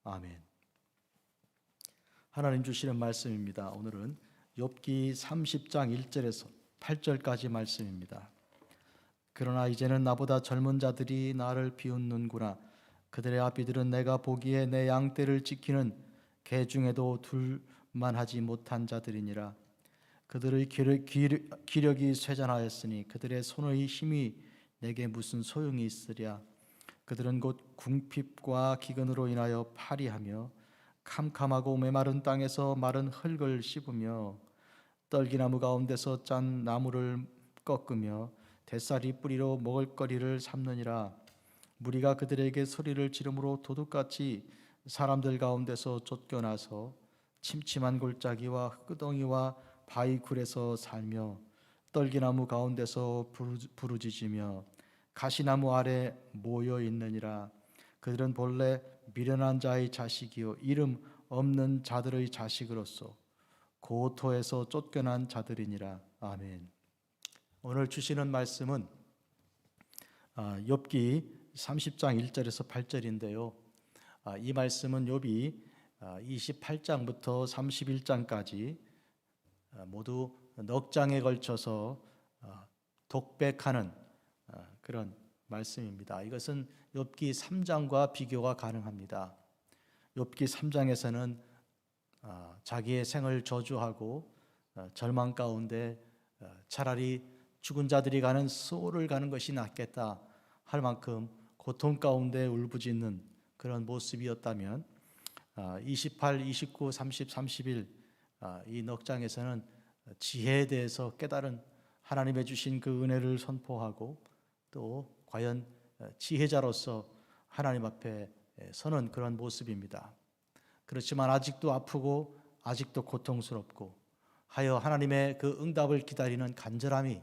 아멘. 하나님 주시는 말씀입니다. 오늘은 욥기 30장 1절에서 8절까지 말씀입니다. 그러나 이제는 나보다 젊은 자들이 나를 비웃는구나. 그들의 아비들은 내가 보기에 내 양떼를 지키는 개 중에도 둘만 하지 못한 자들이니라. 그들의 기력이 쇠잔하였으니 그들의 손의 힘이 내게 무슨 소용이 있으랴. 그들은 곧 궁핍과 기근으로 인하여 파리하며 캄캄하고 메마른 땅에서 마른 흙을 씹으며 떨기나무 가운데서 짠 나무를 꺾으며 대사리 뿌리로 먹을거리를 삼느니라. 무리가 그들에게 소리를 지르므로 도둑같이 사람들 가운데서 쫓겨나서 침침한 골짜기와 흙구덩이와 바위굴에서 살며 떨기나무 가운데서 부르짖으며 가시나무 아래 모여 있느니라. 그들은 본래 미련한 자의 자식이요 이름 없는 자들의 자식으로서 고토에서 쫓겨난 자들이니라. 아멘. 오늘 주시는 말씀은 욥기 30장 1절에서 8절인데요. 이 말씀은 욥이 28장부터 31장까지 모두 넉 장에 걸쳐서 독백하는 그런 말씀입니다. 이것은 욥기 3장과 비교가 가능합니다. 욥기 3장에서는 자기의 생을 저주하고 절망 가운데 차라리 죽은 자들이 가는 소를 가는 것이 낫겠다 할 만큼 고통 가운데 울부짖는 그런 모습이었다면 28, 29, 30, 31 이 넉 장에서는 지혜에 대해서 깨달은 하나님의 주신 그 은혜를 선포하고 또 과연 지혜자로서 하나님 앞에 서는 그런 모습입니다. 그렇지만 아직도 아프고 아직도 고통스럽고 하여 하나님의 그 응답을 기다리는 간절함이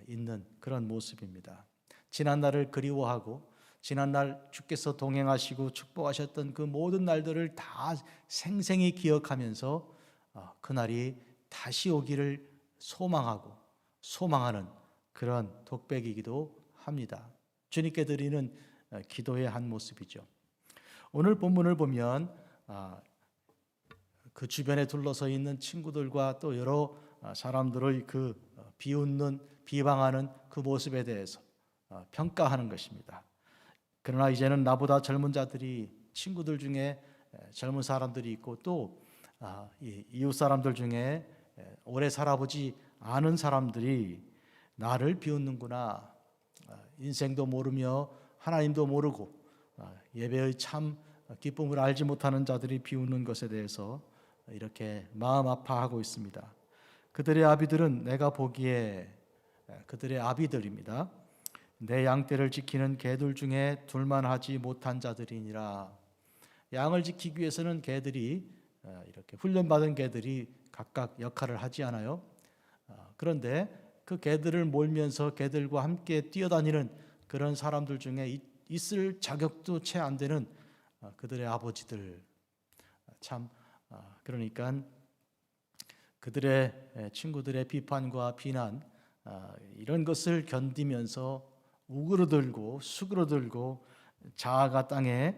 있는 그런 모습입니다. 지난날을 그리워하고 지난날 주께서 동행하시고 축복하셨던 그 모든 날들을 다 생생히 기억하면서 그날이 다시 오기를 소망하고 소망하는 그런 독백이기도 합니다. 주님께 드리는 기도의 한 모습이죠. 오늘 본문을 보면 그 주변에 둘러서 있는 친구들과 또 여러 사람들의 그 비웃는 비방하는 그 모습에 대해서 평가하는 것입니다. 그러나 이제는 나보다 젊은 자들이 친구들 중에 젊은 사람들이 있고 또 이웃 사람들 중에 오래 살아보지 않은 사람들이 나를 비웃는구나. 인생도 모르며 하나님도 모르고 예배의 참 기쁨을 알지 못하는 자들이 비웃는 것에 대해서 이렇게 마음 아파하고 있습니다. 그들의 아비들은 내가 보기에 그들의 아비들입니다. 내 양떼를 지키는 개들 중에 둘만 하지 못한 자들이니라. 양을 지키기 위해서는 개들이 이렇게 훈련받은 개들이 각각 역할을 하지 않아요. 그런데 그 개들을 몰면서 개들과 함께 뛰어다니는 그런 사람들 중에 있을 자격도 채 안 되는 그들의 아버지들, 참 그러니까 그들의 친구들의 비판과 비난 이런 것을 견디면서 우그러들고 수그러들고 자아가 땅에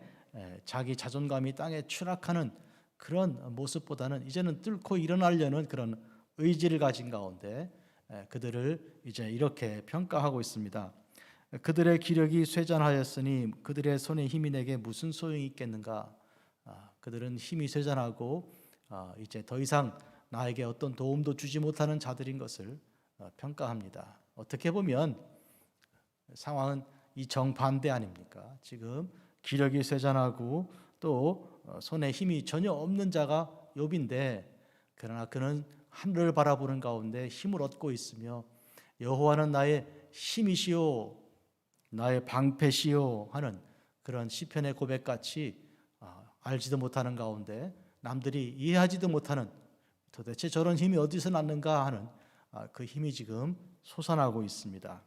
자기 자존감이 땅에 추락하는 그런 모습보다는 이제는 뚫고 일어나려는 그런 의지를 가진 가운데 그들을 이제 이렇게 평가하고 있습니다. 그들의 기력이 쇠잔하였으니 그들의 손에 힘이 내게 무슨 소용이 있겠는가. 그들은 힘이 쇠잔하고 이제 더 이상 나에게 어떤 도움도 주지 못하는 자들인 것을 평가합니다. 어떻게 보면 상황은 이 정반대 아닙니까? 지금 기력이 쇠잔하고 또 손에 힘이 전혀 없는 자가 욥인데 그러나 그는 하늘을 바라보는 가운데 힘을 얻고 있으며 여호와는 나의 힘이시오 나의 방패시오 하는 그런 시편의 고백같이 알지도 못하는 가운데 남들이 이해하지도 못하는 도대체 저런 힘이 어디서 났는가 하는 그 힘이 지금 솟아나고 있습니다.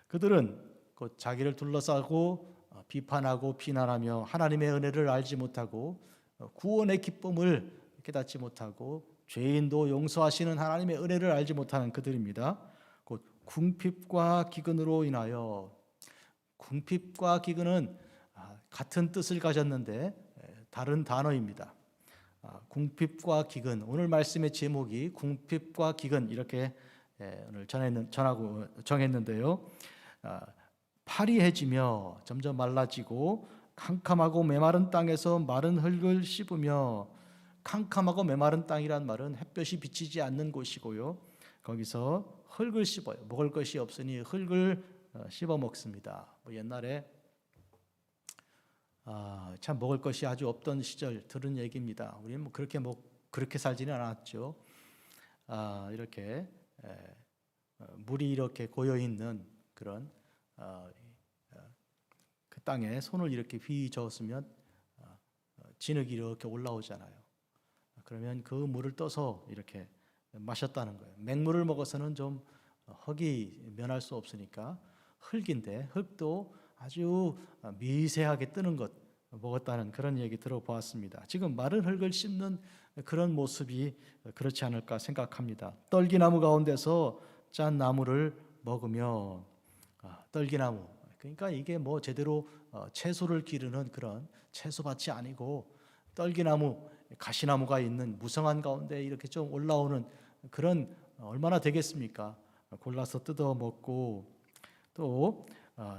그들은 곧 자기를 둘러싸고 비판하고 비난하며 하나님의 은혜를 알지 못하고 구원의 기쁨을 깨닫지 못하고 죄인도 용서하시는 하나님의 은혜를 알지 못하는 그들입니다. 곧 궁핍과 기근으로 인하여 궁핍과 기근은 같은 뜻을 가졌는데 다른 단어입니다. 궁핍과 기근, 오늘 말씀의 제목이 궁핍과 기근 이렇게 오늘 정했는데요. 파리해지며 점점 말라지고 캄캄하고 메마른 땅에서 마른 흙을 씹으며, 캄캄하고 메마른 땅이란 말은 햇볕이 비치지 않는 곳이고요. 거기서 흙을 씹어요. 먹을 것이 없으니 흙을 씹어 먹습니다. 옛날에 참 먹을 것이 아주 없던 시절 들은 얘기입니다. 우리는 그렇게 살지는 않았죠. 이렇게 물이 이렇게 고여 있는 그런 그 땅에 손을 이렇게 휘 저었으면 진흙이 이렇게 올라오잖아요. 그러면 그 물을 떠서 이렇게 마셨다는 거예요. 맹물을 먹어서는 좀 흙이 면할 수 없으니까 흙인데, 흙도 아주 미세하게 뜨는 것 먹었다는 그런 얘기 들어보았습니다. 지금 마른 흙을 씹는 그런 모습이 그렇지 않을까 생각합니다. 떨기나무 가운데서 짠 나무를 먹으며, 떨기나무, 그러니까 이게 제대로 채소를 기르는 그런 채소밭이 아니고 떨기나무, 가시나무가 있는 무성한 가운데 이렇게 좀 올라오는 그런, 얼마나 되겠습니까? 골라서 뜯어 먹고, 또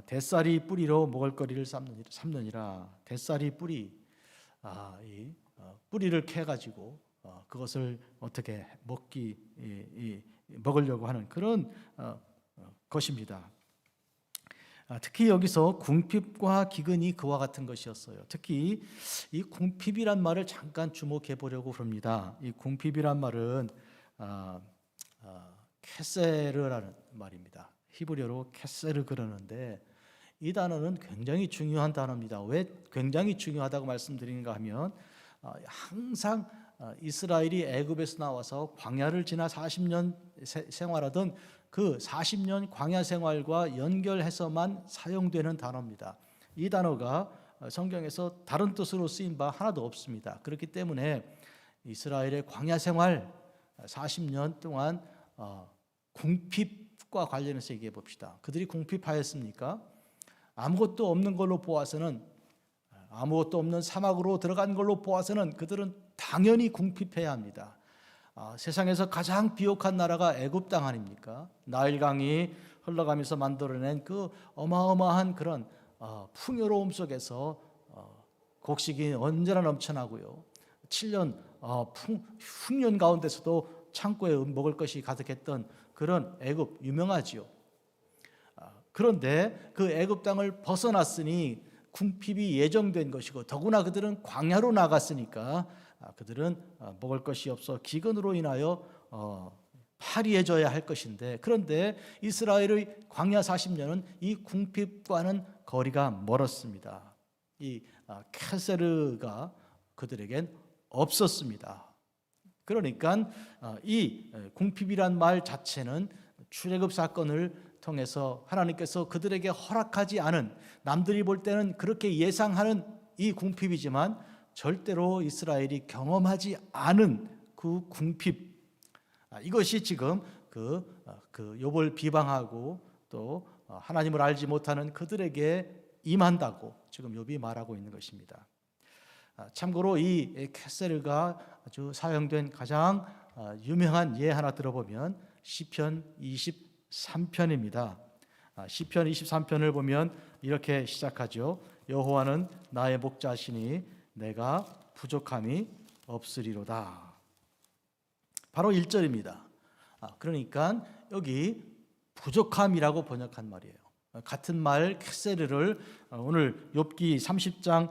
대쌀이 뿌리로 먹을거리를 삶느니라. 대쌀이 뿌리, 이 뿌리를 캐 가지고 그것을 어떻게 먹으려고 하는 그런 것입니다. 특히 여기서 궁핍과 기근이 그와 같은 것이었어요. 특히 이 궁핍이란 말을 잠깐 주목해 보려고 합니다. 이 궁핍이란 말은 케세르라는 말입니다. 히브리어로 케세르 그러는데, 이 단어는 굉장히 중요한 단어입니다. 왜 굉장히 중요하다고 말씀드리는가 하면, 항상 이스라엘이 애굽에서 나와서 광야를 지나 40년 생활하던 그 40년 광야 생활과 연결해서만 사용되는 단어입니다. 이 단어가 성경에서 다른 뜻으로 쓰인 바 하나도 없습니다. 그렇기 때문에 이스라엘의 광야 생활 40년 동안 궁핍과 관련해서 얘기해 봅시다. 그들이 궁핍하였습니까? 아무것도 없는 걸로 보아서는, 아무것도 없는 사막으로 들어간 걸로 보아서는 그들은 당연히 궁핍해야 합니다. 세상에서 가장 비옥한 나라가 애굽 땅 아닙니까? 나일강이 흘러가면서 만들어낸 그 어마어마한 그런 풍요로움 속에서 곡식이 언제나 넘쳐나고요. 7년 흉년 가운데서도 창고에 먹을 것이 가득했던 그런 애굽 유명하지요. 그런데 그 애굽 땅을 벗어났으니 궁핍이 예정된 것이고, 더구나 그들은 광야로 나갔으니까 그들은 먹을 것이 없어 기근으로 인하여 파리해져야 할 것인데, 그런데 이스라엘의 광야 40년은 이 궁핍과는 거리가 멀었습니다. 이 케세르가 그들에겐 없었습니다. 그러니까 이 궁핍이란 말 자체는 출애굽 사건을 통해서 하나님께서 그들에게 허락하지 않은, 남들이 볼 때는 그렇게 예상하는 이 궁핍이지만 절대로 이스라엘이 경험하지 않은 그 궁핍, 이것이 지금 그 욥을 비방하고 또 하나님을 알지 못하는 그들에게 임한다고 지금 욥이 말하고 있는 것입니다. 참고로 이 케세르가 아주 사용된 가장 유명한 예 하나 들어보면 시편 23편입니다. 시편 23편을 보면 이렇게 시작하죠. 여호와는 나의 목자시니 내가 부족함이 없으리로다. 바로 1절입니다. 그러니까 여기 부족함이라고 번역한 말이에요. 같은 말 케세르를 오늘 욥기 30장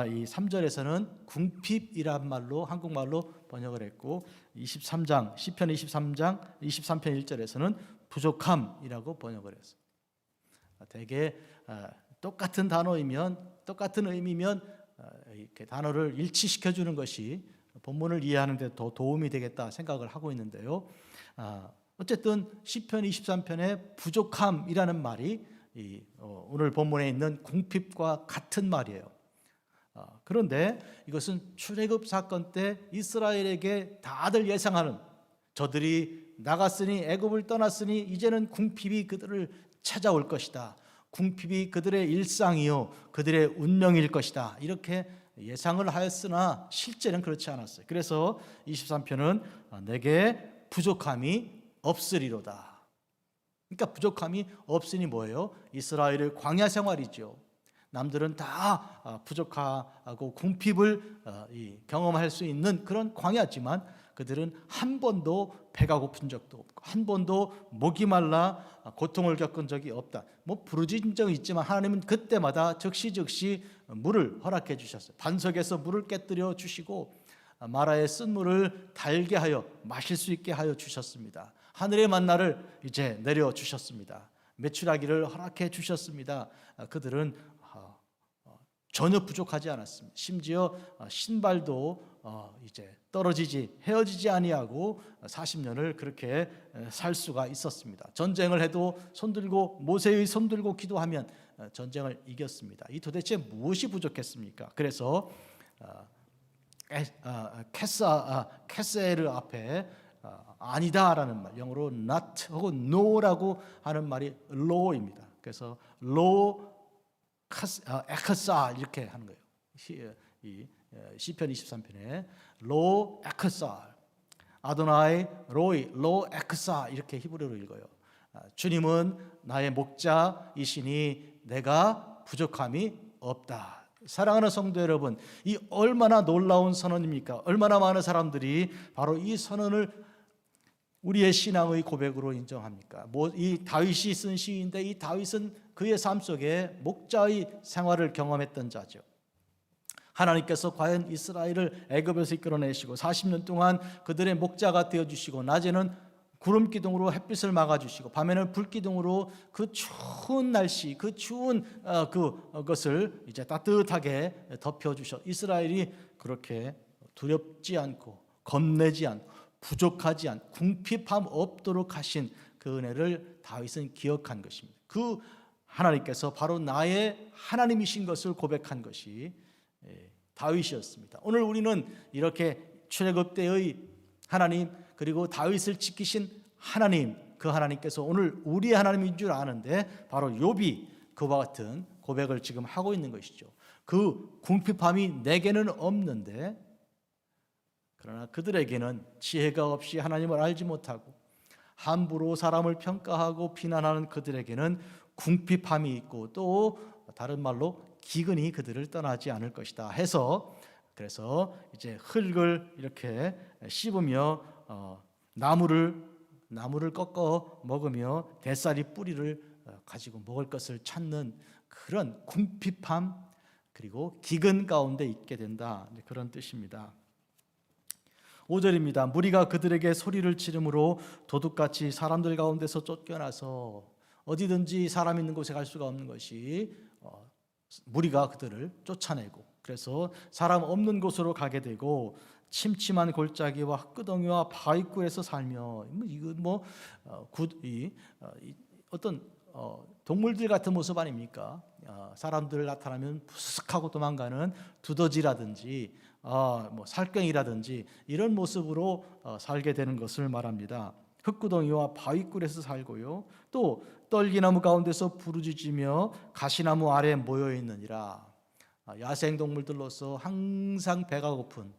이 3절에서는 궁핍이란 말로 한국말로 번역을 했고, 23장 시편 23장 23편 1절에서는 부족함이라고 번역을 했어요. 대개 똑같은 단어이면, 똑같은 의미면 이렇게 단어를 일치시켜 주는 것이 본문을 이해하는 데 더 도움이 되겠다 생각을 하고 있는데요. 어쨌든 시편 23편의 부족함이라는 말이 오늘 본문에 있는 궁핍과 같은 말이에요. 그런데 이것은 출애굽 사건 때 이스라엘에게 다들 예상하는, 저들이 나갔으니 애굽을 떠났으니 이제는 궁핍이 그들을 찾아올 것이다. 궁핍이 그들의 일상이요 그들의 운명일 것이다. 이렇게 예상을 하였으나 실제는 그렇지 않았어요. 그래서 23편은 내게 부족함이 없으리로다. 그러니까 부족함이 없으니 뭐예요? 이스라엘의 광야 생활이죠. 남들은 다 부족하고 궁핍을 경험할 수 있는 그런 광야지만 그들은 한 번도 배가 고픈 적도 없고 한 번도 목이 말라 고통을 겪은 적이 없다. 뭐 부르짖은 적이 있지만 하나님은 그때마다 즉시 물을 허락해 주셨어요. 반석에서 물을 깨뜨려 주시고 마라의 쓴물을 달게 하여 마실 수 있게 하여 주셨습니다. 하늘의 만나를 이제 내려 주셨습니다. 메추라기를 허락해 주셨습니다. 그들은 전혀 부족하지 않았습니다. 심지어 신발도 이제 헤어지지 아니하고 40년을 그렇게 살 수가 있었습니다. 전쟁을 해도 손들고 모세의 손들고 기도하면 전쟁을 이겼습니다. 이 도대체 무엇이 부족했습니까? 그래서 캐세르 앞에 아니다라는 말, 영어로 not 혹은 no라고 하는 말이 low입니다. 그래서 low 에크사 이렇게 하는 거예요. 이 시편 23편에 로 에크사 아도나이 로이 로 에크사 이렇게 히브리어로 읽어요. 주님은 나의 목자이시니 내가 부족함이 없다. 사랑하는 성도 여러분, 이 얼마나 놀라운 선언입니까? 얼마나 많은 사람들이 바로 이 선언을 우리의 신앙의 고백으로 인정합니까? 이 다윗이 쓴 시인데 이 다윗은 그의 삶 속에 목자의 생활을 경험했던 자죠. 하나님께서 과연 이스라엘을 애굽에서 이끌어내시고 40년 동안 그들의 목자가 되어주시고 낮에는 구름 기둥으로 햇빛을 막아주시고 밤에는 불 기둥으로 그 추운 날씨, 그 추운 그것을 이제 따뜻하게 덮여주셔. 이스라엘이 그렇게 두렵지 않고 겁내지 않고 부족하지 않고 궁핍함 없도록 하신 그 은혜를 다윗은 기억한 것입니다. 그 하나님께서 바로 나의 하나님이신 것을 고백한 것이 다윗이었습니다. 오늘 우리는 이렇게 출애굽 때의 하나님 그리고 다윗을 지키신 하나님, 그 하나님께서 오늘 우리의 하나님인 줄 아는데 바로 욥이 그와 같은 고백을 지금 하고 있는 것이죠. 그 궁핍함이 내게는 없는데 그러나 그들에게는 지혜가 없이 하나님을 알지 못하고 함부로 사람을 평가하고 비난하는 그들에게는 궁핍함이 있고 또 다른 말로 기근이 그들을 떠나지 않을 것이다 해서 그래서 이제 흙을 이렇게 씹으며 나무를 꺾어 먹으며 대쌀이 뿌리를 가지고 먹을 것을 찾는 그런 궁핍함 그리고 기근 가운데 있게 된다 그런 뜻입니다. 5절입니다. 무리가 그들에게 소리를 지르므로 도둑같이 사람들 가운데서 쫓겨나서 어디든지 사람 있는 곳에 갈 수가 없는 것이 무리가 그들을 쫓아내고 그래서 사람 없는 곳으로 가게 되고 침침한 골짜기와 흙구덩이와 바위굴에서 살며 어떤 동물들 같은 모습 아닙니까? 사람들 나타나면 푸슥하고 도망가는 두더지라든지 살쾡이라든지 이런 모습으로 살게 되는 것을 말합니다. 흙구덩이와 바위굴에서 살고요. 또 떨기나무 가운데서 부르짖으며 가시나무 아래에 모여 있느니라. 야생동물들로서 항상 배가 고픈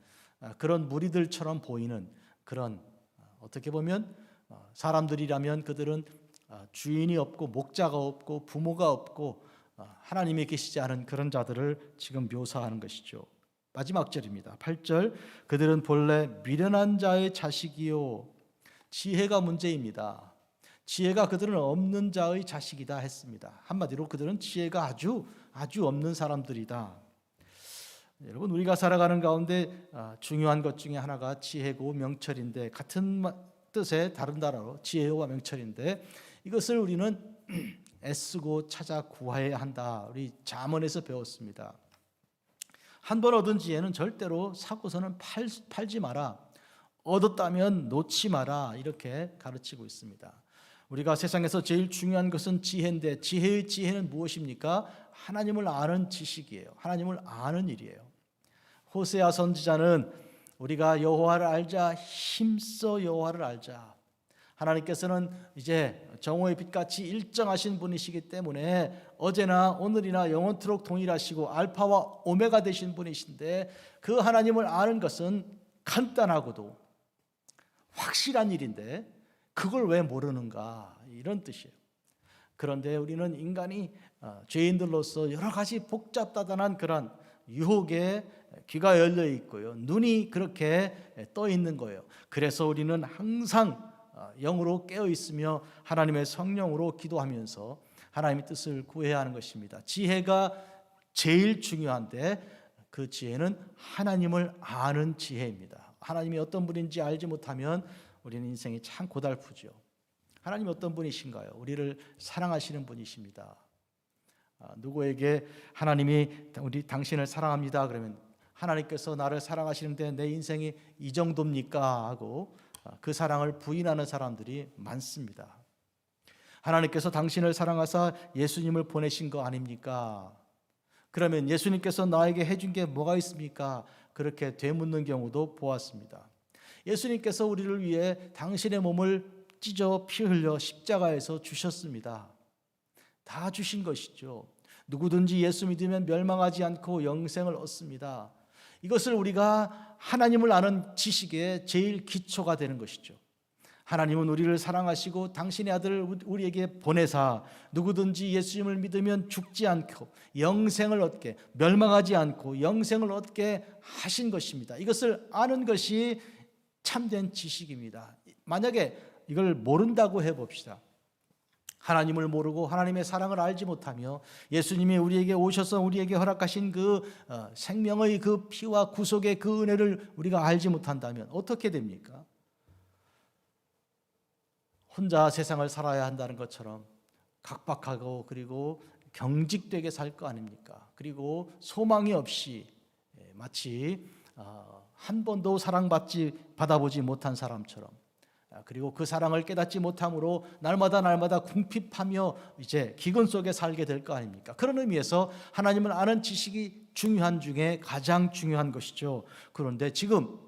그런 무리들처럼 보이는 그런 어떻게 보면 사람들이라면 그들은 주인이 없고 목자가 없고 부모가 없고 하나님이 계시지 않은 그런 자들을 지금 묘사하는 것이죠. 마지막 절입니다. 8절 그들은 본래 미련한 자의 자식이요 지혜가 문제입니다. 지혜가 그들은 없는 자의 자식이다 했습니다. 한마디로 그들은 지혜가 아주 없는 사람들이다. 여러분 우리가 살아가는 가운데 중요한 것 중에 하나가 지혜고 명철인데 같은 뜻의 다른 단어로 지혜와 명철인데 이것을 우리는 애쓰고 찾아 구해야 한다. 우리 잠언에서 배웠습니다. 한 번 얻은 지혜는 절대로 사고서는 팔지 마라. 얻었다면 놓지 마라. 이렇게 가르치고 있습니다. 우리가 세상에서 제일 중요한 것은 지혜인데 지혜의 지혜는 무엇입니까? 하나님을 아는 지식이에요. 하나님을 아는 일이에요. 호세아 선지자는 우리가 여호와를 알자 힘써 여호와를 알자 하나님께서는 이제 정오의 빛같이 일정하신 분이시기 때문에 어제나 오늘이나 영원토록 동일하시고 알파와 오메가 되신 분이신데, 그 하나님을 아는 것은 간단하고도 확실한 일인데 그걸 왜 모르는가, 이런 뜻이에요. 그런데 우리는 인간이 죄인들로서 여러 가지 복잡다단한 그런 유혹에 귀가 열려 있고요, 눈이 그렇게 떠 있는 거예요. 그래서 우리는 항상 영으로 깨어 있으며 하나님의 성령으로 기도하면서 하나님의 뜻을 구해야 하는 것입니다. 지혜가 제일 중요한데 그 지혜는 하나님을 아는 지혜입니다. 하나님이 어떤 분인지 알지 못하면 우리는 인생이 참 고달프죠. 하나님이 어떤 분이신가요? 우리를 사랑하시는 분이십니다. 누구에게 하나님이 당신을 사랑합니다 그러면 하나님께서 나를 사랑하시는데 내 인생이 이 정도입니까 하고 그 사랑을 부인하는 사람들이 많습니다. 하나님께서 당신을 사랑하사 예수님을 보내신 거 아닙니까? 그러면 예수님께서 나에게 해준 게 뭐가 있습니까? 그렇게 되묻는 경우도 보았습니다. 예수님께서 우리를 위해 당신의 몸을 찢어 피 흘려 십자가에서 주셨습니다. 다 주신 것이죠. 누구든지 예수 믿으면 멸망하지 않고 영생을 얻습니다. 이것을 우리가 하나님을 아는 지식의 제일 기초가 되는 것이죠. 하나님은 우리를 사랑하시고 당신의 아들을 우리에게 보내사 누구든지 예수님을 믿으면 죽지 않고 영생을 얻게, 멸망하지 않고 영생을 얻게 하신 것입니다. 이것을 아는 것이 참된 지식입니다. 만약에 이걸 모른다고 해봅시다. 하나님을 모르고 하나님의 사랑을 알지 못하며 예수님이 우리에게 오셔서 우리에게 허락하신 그 생명의 그 피와 구속의 그 은혜를 우리가 알지 못한다면 어떻게 됩니까? 혼자 세상을 살아야 한다는 것처럼 각박하고 그리고 경직되게 살 거 아닙니까? 그리고 소망이 없이 마치 한 번도 받아보지 못한 사람처럼, 그리고 그 사랑을 깨닫지 못함으로 날마다 궁핍하며 이제 기근 속에 살게 될 거 아닙니까? 그런 의미에서 하나님을 아는 지식이 중요한 중에 가장 중요한 것이죠. 그런데 지금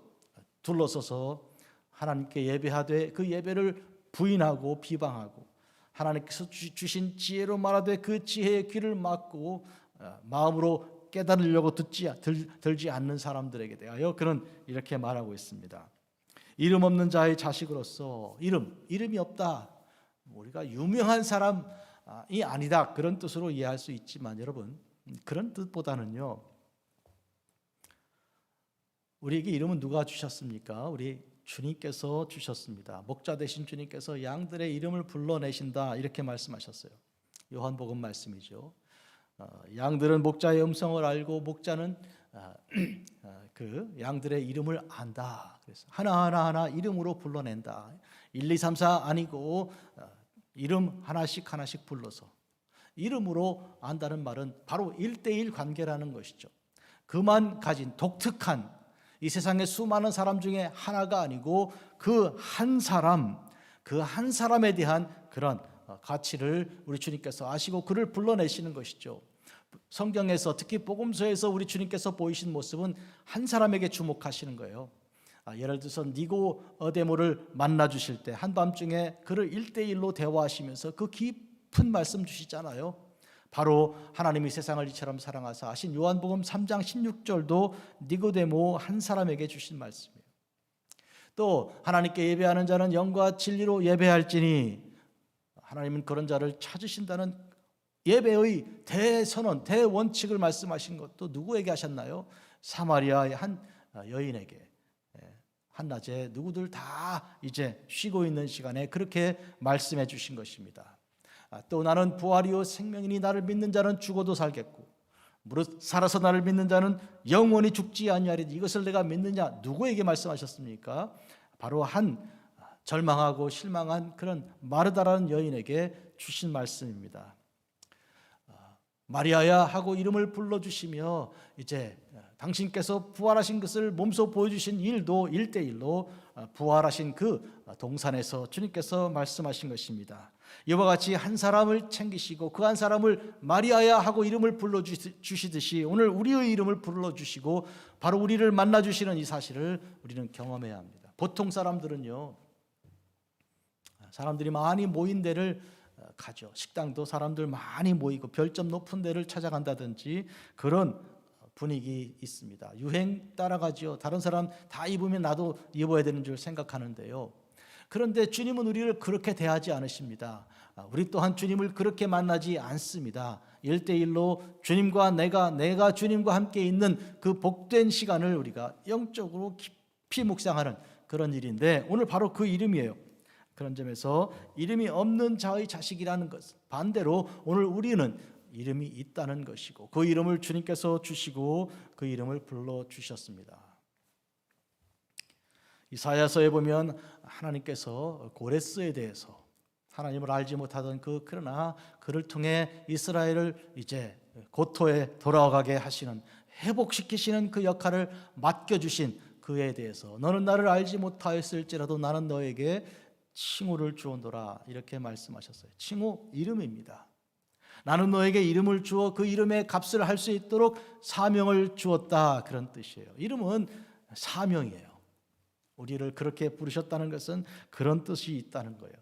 둘러서서 하나님께 예배하되 그 예배를 부인하고 비방하고 하나님께서 주신 지혜로 말하되 그 지혜의 귀를 막고 마음으로 깨달으려고 들지 않는 사람들에게 대하여 그는 이렇게 말하고 있습니다. 이름 없는 자의 자식으로서 이름이 없다, 우리가 유명한 사람이 아니다, 그런 뜻으로 이해할 수 있지만 여러분, 그런 뜻보다는요, 우리에게 이름은 누가 주셨습니까? 우리 주님께서 주셨습니다. 목자 되신 주님께서 양들의 이름을 불러내신다, 이렇게 말씀하셨어요. 요한복음 말씀이죠. 양들은 목자의 음성을 알고 목자는 그 양들의 이름을 안다. 그래서 하나하나 이름으로 불러낸다. 1, 2, 3, 4 아니고 이름 하나씩 불러서 이름으로 안다는 말은 바로 1대1 관계라는 것이죠. 그만 가진 독특한 이 세상의 수많은 사람 중에 하나가 아니고 그 한 사람에 대한 그런 가치를 우리 주님께서 아시고 그를 불러내시는 것이죠. 성경에서 특히 복음서에서 우리 주님께서 보이신 모습은 한 사람에게 주목하시는 거예요. 예를 들어서 니고데모를 만나 주실 때 한밤중에 그를 1대1로 대화하시면서 그 깊은 말씀 주시잖아요. 바로 하나님이 세상을 이처럼 사랑하사 하신 요한복음 3장 16절도 니고데모 한 사람에게 주신 말씀이에요. 또 하나님께 예배하는 자는 영과 진리로 예배할지니, 하나님은 그런 자를 찾으신다는 예배의 대선언, 대원칙을 말씀하신 것도 누구에게 하셨나요? 사마리아의 한 여인에게. 한낮에 누구들 다 이제 쉬고 있는 시간에 그렇게 말씀해 주신 것입니다. 또 나는 부활이요 생명이니 나를 믿는 자는 죽어도 살겠고 무릇 살아서 나를 믿는 자는 영원히 죽지 아니하리니, 이것을 내가 믿느냐, 누구에게 말씀하셨습니까? 바로 한 절망하고 실망한 그런 마르다라는 여인에게 주신 말씀입니다. 마리아야 하고 이름을 불러주시며 이제 당신께서 부활하신 것을 몸소 보여주신 일도 1대1로 부활하신 그 동산에서 주님께서 말씀하신 것입니다. 이와 같이 한 사람을 챙기시고 그 한 사람을 마리아야 하고 이름을 불러주시듯이 오늘 우리의 이름을 불러주시고 바로 우리를 만나주시는 이 사실을 우리는 경험해야 합니다. 보통 사람들은요, 사람들이 많이 모인 데를 가죠. 식당도 사람들 많이 모이고 별점 높은 데를 찾아간다든지 그런 분위기 있습니다. 유행 따라가지요. 다른 사람 다 입으면 나도 입어야 되는 줄 생각하는데요. 그런데 주님은 우리를 그렇게 대하지 않으십니다. 우리 또한 주님을 그렇게 만나지 않습니다. 1대1로 주님과 내가 주님과 함께 있는 그 복된 시간을 우리가 영적으로 깊이 묵상하는 그런 일인데 오늘 바로 그 이름이에요. 그런 점에서 이름이 없는 자의 자식이라는 것, 반대로 오늘 우리는 이름이 있다는 것이고 그 이름을 주님께서 주시고 그 이름을 불러주셨습니다. 이사야서에 보면 하나님께서 고레스에 대해서 하나님을 알지 못하던 그러나 그를 통해 이스라엘을 이제 고토에 돌아가게 하시는, 회복시키시는 그 역할을 맡겨주신 그에 대해서 너는 나를 알지 못하였을지라도 나는 너에게 칭호를 주온도라 이렇게 말씀하셨어요. 칭호, 이름입니다. 나는 너에게 이름을 주어 그 이름의 값을 할 수 있도록 사명을 주었다, 그런 뜻이에요. 이름은 사명이에요. 우리를 그렇게 부르셨다는 것은 그런 뜻이 있다는 거예요.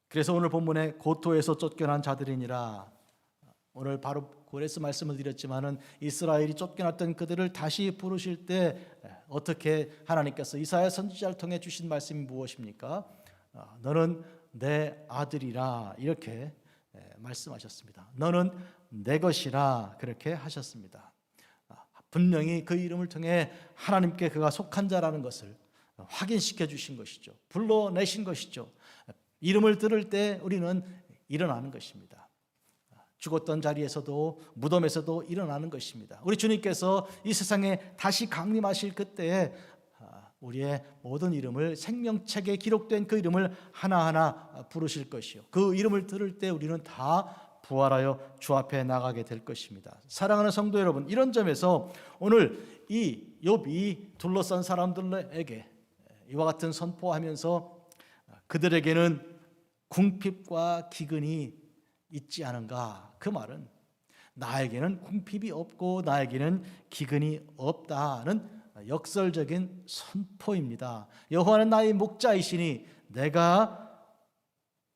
그래서 오늘 본문에 고토에서 쫓겨난 자들이니라, 오늘 바로 고레스 말씀을 드렸지만은 이스라엘이 쫓겨났던 그들을 다시 부르실 때 어떻게 하나님께서 이사야 선지자를 통해 주신 말씀이 무엇입니까? 너는 내 아들이라 이렇게 말씀하셨습니다. 너는 내 것이라 그렇게 하셨습니다. 분명히 그 이름을 통해 하나님께 그가 속한 자라는 것을 확인시켜 주신 것이죠. 불러내신 것이죠. 이름을 들을 때 우리는 일어나는 것입니다. 죽었던 자리에서도 무덤에서도 일어나는 것입니다. 우리 주님께서 이 세상에 다시 강림하실 그때에 우리의 모든 이름을, 생명책에 기록된 그 이름을 하나하나 부르실 것이요, 그 이름을 들을 때 우리는 다 부활하여 주 앞에 나가게 될 것입니다. 사랑하는 성도 여러분, 이런 점에서 오늘 이 욥이 둘러싼 사람들에게 이와 같은 선포하면서 그들에게는 궁핍과 기근이 있지 않은가, 그 말은 나에게는 궁핍이 없고 나에게는 기근이 없다는 역설적인 선포입니다. 여호와는 나의 목자이시니 내가,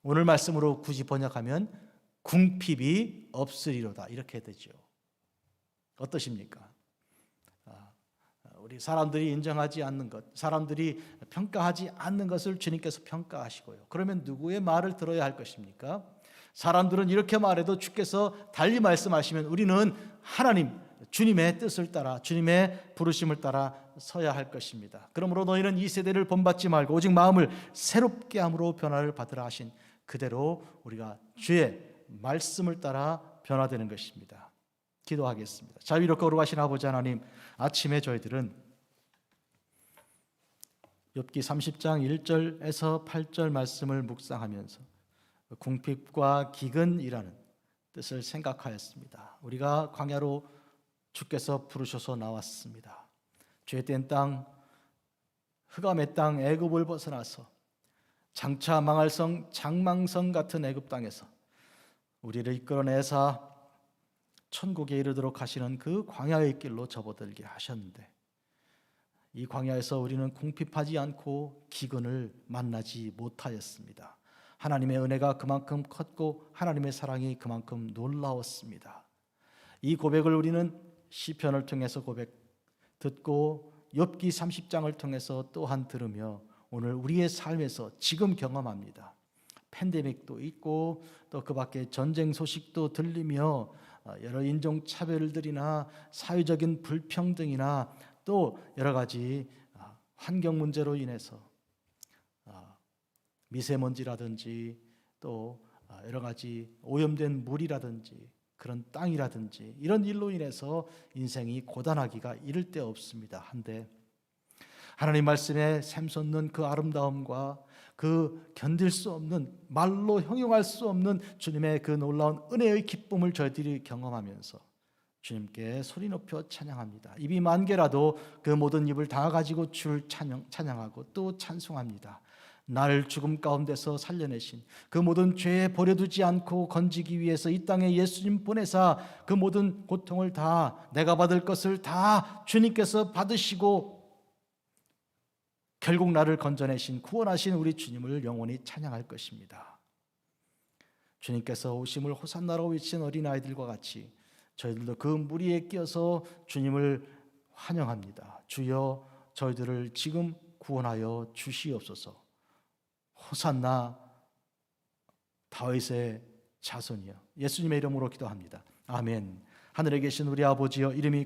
오늘 말씀으로 굳이 번역하면 궁핍이 없으리로다 이렇게 되죠. 어떠십니까? 우리 사람들이 인정하지 않는 것, 사람들이 평가하지 않는 것을 주님께서 평가하시고요. 그러면 누구의 말을 들어야 할 것입니까? 사람들은 이렇게 말해도 주께서 달리 말씀하시면 우리는 하나님, 주님의 뜻을 따라, 주님의 부르심을 따라 서야 할 것입니다. 그러므로 너희는 이 세대를 본받지 말고 오직 마음을 새롭게 함으로 변화를 받으라 하신 그대로 우리가 주의 말씀을 따라 변화되는 것입니다. 기도하겠습니다. 자비롭고 거룩하신 아버지 하나님, 아침에 저희들은 욥기 30장 1절에서 8절 말씀을 묵상하면서 궁핍과 기근이라는 뜻을 생각하였습니다. 우리가 광야로 주께서 부르셔서 나왔습니다. 죄된 땅, 흑암의 땅 애굽을 벗어나서 장차 망할 성, 장망성 같은 애굽 땅에서 우리를 이끌어내사 천국에 이르도록 하시는 그 광야의 길로 접어들게 하셨는데, 이 광야에서 우리는 궁핍하지 않고 기근을 만나지 못하였습니다. 하나님의 은혜가 그만큼 컸고 하나님의 사랑이 그만큼 놀라웠습니다. 이 고백을 우리는 시편을 통해서 듣고 욥기 30장을 통해서 또한 들으며 오늘 우리의 삶에서 지금 경험합니다. 팬데믹도 있고 또 그 밖에 전쟁 소식도 들리며 여러 인종차별들이나 사회적인 불평등이나 또 여러 가지 환경 문제로 인해서 미세먼지라든지 또 여러 가지 오염된 물이라든지 그런 땅이라든지 이런 일로 인해서 인생이 고단하기가 이를 데 없습니다. 한데 하나님 말씀에 샘솟는 그 아름다움과 그 견딜 수 없는, 말로 형용할 수 없는 주님의 그 놀라운 은혜의 기쁨을 저희들이 경험하면서 주님께 소리 높여 찬양합니다. 입이 만 개라도 그 모든 입을 다 가지고 주를 찬양하고 또 찬송합니다. 나를 죽음 가운데서 살려내신 그 모든 죄에 버려두지 않고 건지기 위해서 이 땅에 예수님 보내사 그 모든 고통을 다, 내가 받을 것을 다 주님께서 받으시고 결국 나를 건져내신 구원하신 우리 주님을 영원히 찬양할 것입니다. 주님께서 오심을 호산나라고 외친 어린아이들과 같이 저희들도 그 무리에 끼어서 주님을 환영합니다. 주여 저희들을 지금 구원하여 주시옵소서. 호산나 다윗의 자손이여. 예수님의 이름으로 기도합니다. 아멘. 하늘에 계신 우리 아버지여, 이름이